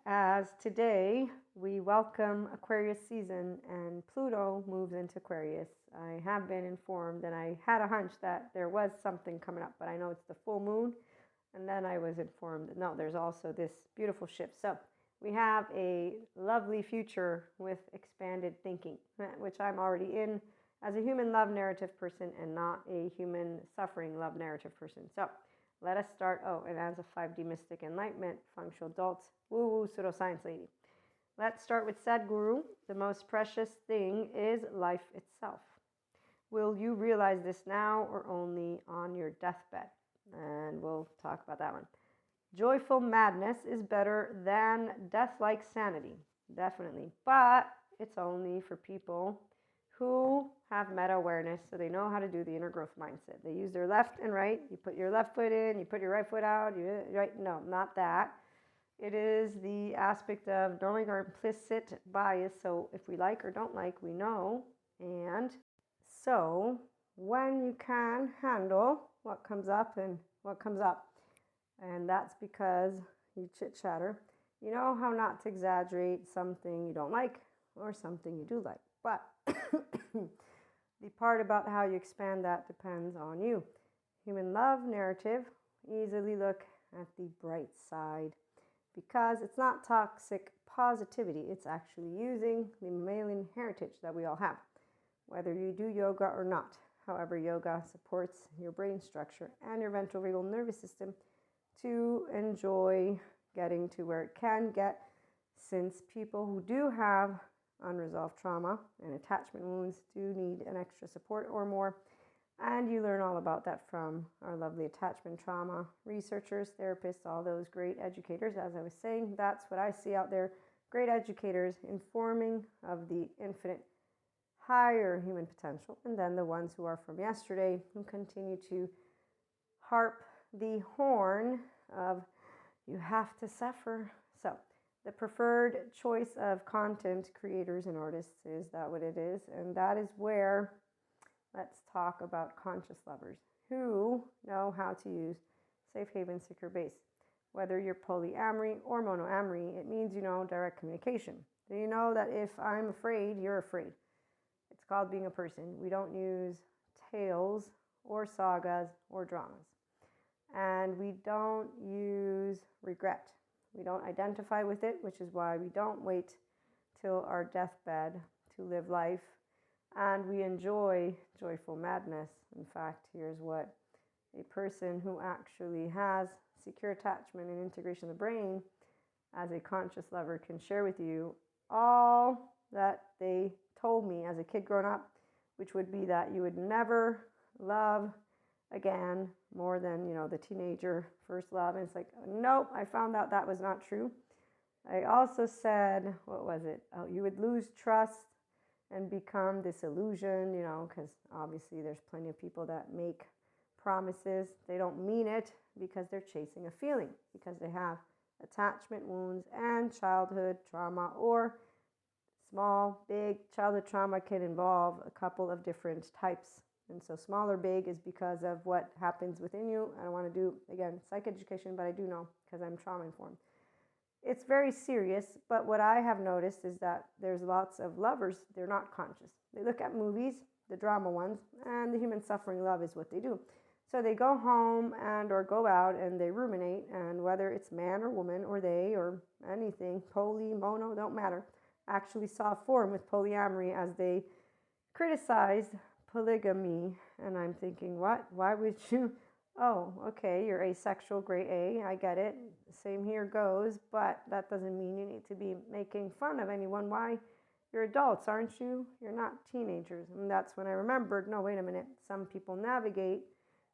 as today we welcome Aquarius season and Pluto moves into Aquarius. I have been informed and I had a hunch that there was something coming up, but I know it's the full moon. And then I was informed that no, there's also this beautiful shift. So we have a lovely future with expanded thinking, which I'm already in as a human love narrative person and not a human suffering love narrative person. So let us start. Oh, and as a 5D mystic enlightenment, functional adult, woo-woo pseudoscience lady. Let's start with Sadhguru. The most precious thing is life itself. Will you realize this now or only on your deathbed? And we'll talk about that one. Joyful madness is better than death-like sanity, definitely. But it's only for people who have meta-awareness, so they know how to do the inner growth mindset. They use their left and right. You put your left foot in, you put your right foot out. Right? No, not that. It is the aspect of knowing our implicit bias. So if we like or don't like, we know. And so when you can handle what comes up and what comes up, and that's because you chit-chatter, you know how not to exaggerate something you don't like or something you do like. But the part about how you expand that depends on you. Human love narrative, easily look at the bright side because it's not toxic positivity. It's actually using the mammalian heritage that we all have, whether you do yoga or not. However, yoga supports your brain structure and your ventral vagal nervous system to enjoy getting to where it can get, since people who do have unresolved trauma and attachment wounds do need an extra support or more. And you learn all about that from our lovely attachment trauma researchers, therapists, all those great educators. As I was saying, that's what I see out there. Great educators informing of the infinite higher human potential. And then the ones who are from yesterday who continue to harp the horn of you have to suffer. So the preferred choice of content creators and artists, is that what it is? And that is where let's talk about conscious lovers who know how to use safe haven, secure base. Whether you're polyamory or monoamory, it means you know direct communication. Do you know that if I'm afraid, you're afraid? It's called being a person. We don't use tales or sagas or dramas. And we don't use regret. We don't identify with it, which is why we don't wait till our deathbed to live life. And we enjoy joyful madness. In fact, here's what a person who actually has secure attachment and integration of the brain as a conscious lover can share with you all that they told me as a kid growing up, which would be that you would never love again more than, the teenager first love. And it's like, nope, I found out that was not true. I also said, what was it? Oh, you would lose trust and become disillusioned, because obviously there's plenty of people that make promises. They don't mean it because they're chasing a feeling, because they have attachment wounds and childhood trauma, or small, big childhood trauma can involve a couple of different types. And so small or big is because of what happens within you. I don't want to do, again, psych education, but I do know because I'm trauma informed. It's very serious, but what I have noticed is that there's lots of lovers, they're not conscious. They look at movies, the drama ones, and the human suffering love is what they do. So they go home and or go out and they ruminate, and whether it's man or woman or they or anything, poly, mono, don't matter, actually saw form with polyamory as they criticized polygamy. And I'm thinking, what? Why would you? Oh, okay, you're asexual, grade A, I get it. Same here goes, but that doesn't mean you need to be making fun of anyone. Why? You're adults, aren't you? You're not teenagers. And that's when I remembered, no, wait a minute. Some people navigate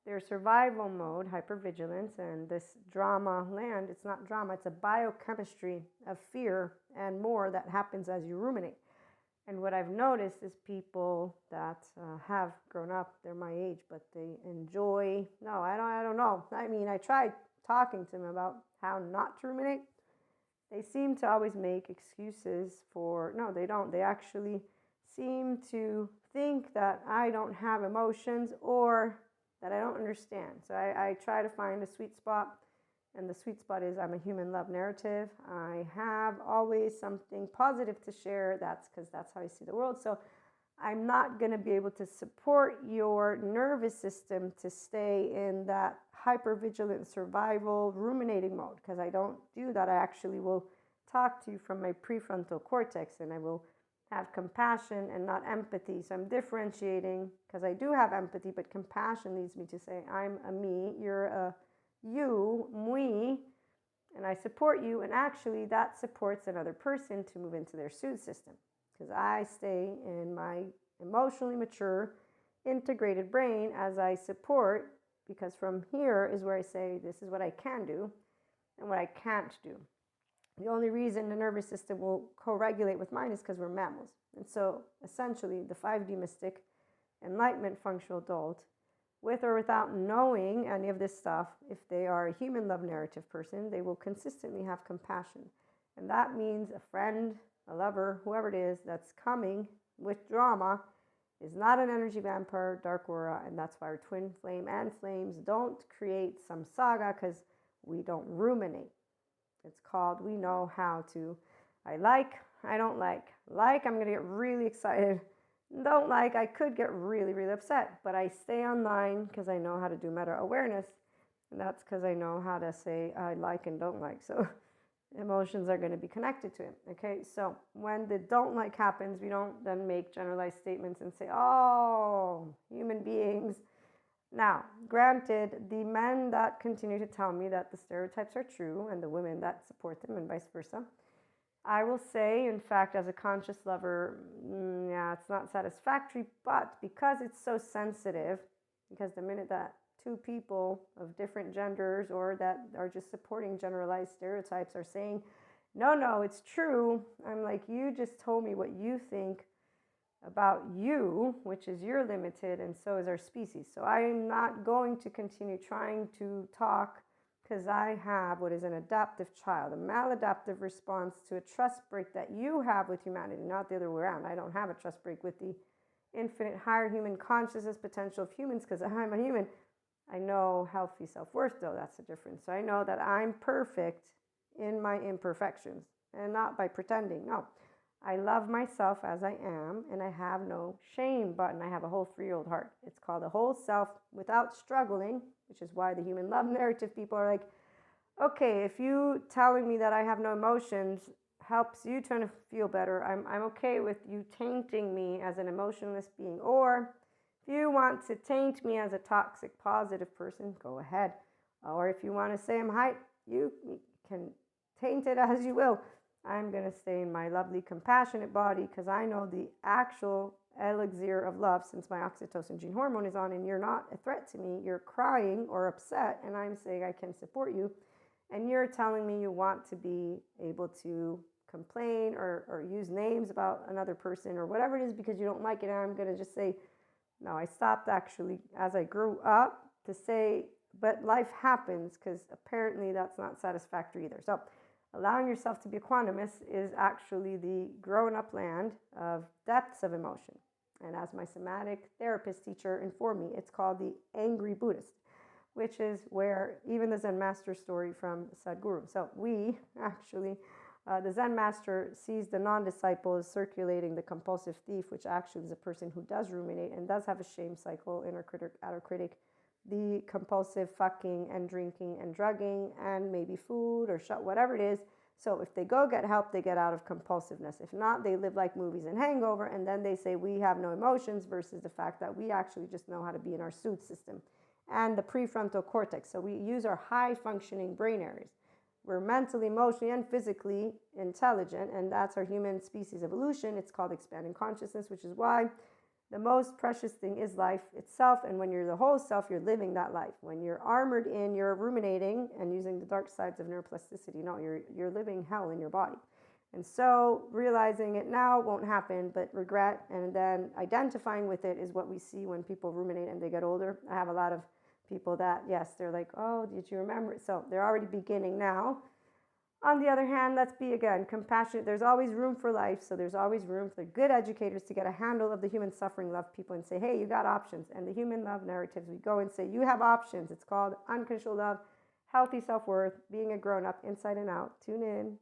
their survival mode, hypervigilance, and this drama land. It's not drama, it's a biochemistry of fear and more that happens as you ruminate. And what I've noticed is people that have grown up, they're my age, but they enjoy, no, I don't know. I mean, I tried talking to them about how not to ruminate. They seem to always make excuses for, no, they don't. They actually seem to think that I don't have emotions or that I don't understand. So I try to find a sweet spot And the sweet spot is I'm a human love narrative. I have always something positive to share. That's because that's how I see the world. So I'm not going to be able to support your nervous system to stay in that hypervigilant survival ruminating mode, because I don't do that. I actually will talk to you from my prefrontal cortex, and I will have compassion and not empathy. So I'm differentiating, because I do have empathy, but compassion leads me to say I'm a me, you're a you, me, and I support you. And actually that supports another person to move into their soothe system, because I stay in my emotionally mature, integrated brain as I support, because from here is where I say this is what I can do and what I can't do. The only reason the nervous system will co-regulate with mine is because we're mammals. And so essentially the 5D mystic, enlightenment functional adult, with or without knowing any of this stuff, if they are a human love narrative person, they will consistently have compassion. And that means a friend, a lover, whoever it is that's coming with drama is not an energy vampire, dark aura, and that's why our twin flame and flames don't create some saga, because we don't ruminate. It's called, we know how to, I like, I don't like, I'm going to get really excited, don't like, I could get really, really upset, but I stay online because I know how to do meta awareness, and that's because I know how to say I like and don't like. So emotions are going to be connected to it. Okay, so when the don't like happens, we don't then make generalized statements and say, oh, human beings. Now, granted, the men that continue to tell me that the stereotypes are true and the women that support them and vice versa, I will say, in fact, as a conscious lover, yeah, it's not satisfactory, but because it's so sensitive, because the minute that two people of different genders or that are just supporting generalized stereotypes are saying, no, it's true, I'm like, you just told me what you think about you, which is you're limited, and so is our species. So I'm not going to continue trying to talk, because I have what is an adaptive child, a maladaptive response to a trust break that you have with humanity, not the other way around. I don't have a trust break with the infinite higher human consciousness potential of humans, because I'm a human. I know healthy self-worth, though. That's the difference. So I know that I'm perfect in my imperfections, and not by pretending. No, I love myself as I am, and I have no shame button. I have a whole 3-year-old heart. It's called a whole self without struggling, which is why the human love narrative people are like, okay, if you telling me that I have no emotions helps you trying to feel better, I'm okay with you tainting me as an emotionless being. Or if you want to taint me as a toxic positive person, go ahead. Or if you want to say I'm hype, you can taint it as you will. I'm going to stay in my lovely, compassionate body, because I know the actual elixir of love, since my oxytocin gene hormone is on and you're not a threat to me. You're crying or upset, and I'm saying I can support you. And you're telling me you want to be able to complain or use names about another person or whatever it is because you don't like it. And I'm going to just say, no, I stopped actually as I grew up to say, but life happens, because apparently that's not satisfactory either. So allowing yourself to be equanimous is actually the grown-up land of depths of emotion. And as my somatic therapist teacher informed me, it's called the angry Buddhist, which is where even the Zen master story from Sadhguru. So we actually, the Zen master sees the non-disciple as circulating the compulsive thief, which actually is a person who does ruminate and does have a shame cycle, inner critic, outer critic, the compulsive fucking and drinking and drugging and maybe food or whatever it is. So if they go get help, they get out of compulsiveness. If not, they live like movies and hangover, and then they say we have no emotions, versus the fact that we actually just know how to be in our soothe system and the prefrontal cortex. So we use our high functioning brain areas. We're mentally, emotionally, and physically intelligent, and that's our human species evolution. It's called expanding consciousness, which is why the most precious thing is life itself. And when you're the whole self, you're living that life. When you're armored in, you're ruminating and using the dark sides of neuroplasticity. No, you're living hell in your body. And so realizing it now won't happen, but regret and then identifying with it is what we see when people ruminate and they get older. I have a lot of people that, yes, they're like, oh, did you remember it? So they're already beginning now. On the other hand, let's be, again, compassionate. There's always room for life, so there's always room for good educators to get a handle of the human suffering, love people, and say, hey, you got options. And the human love narratives, we go and say, you have options. It's called unconditional love, healthy self-worth, being a grown-up inside and out. Tune in.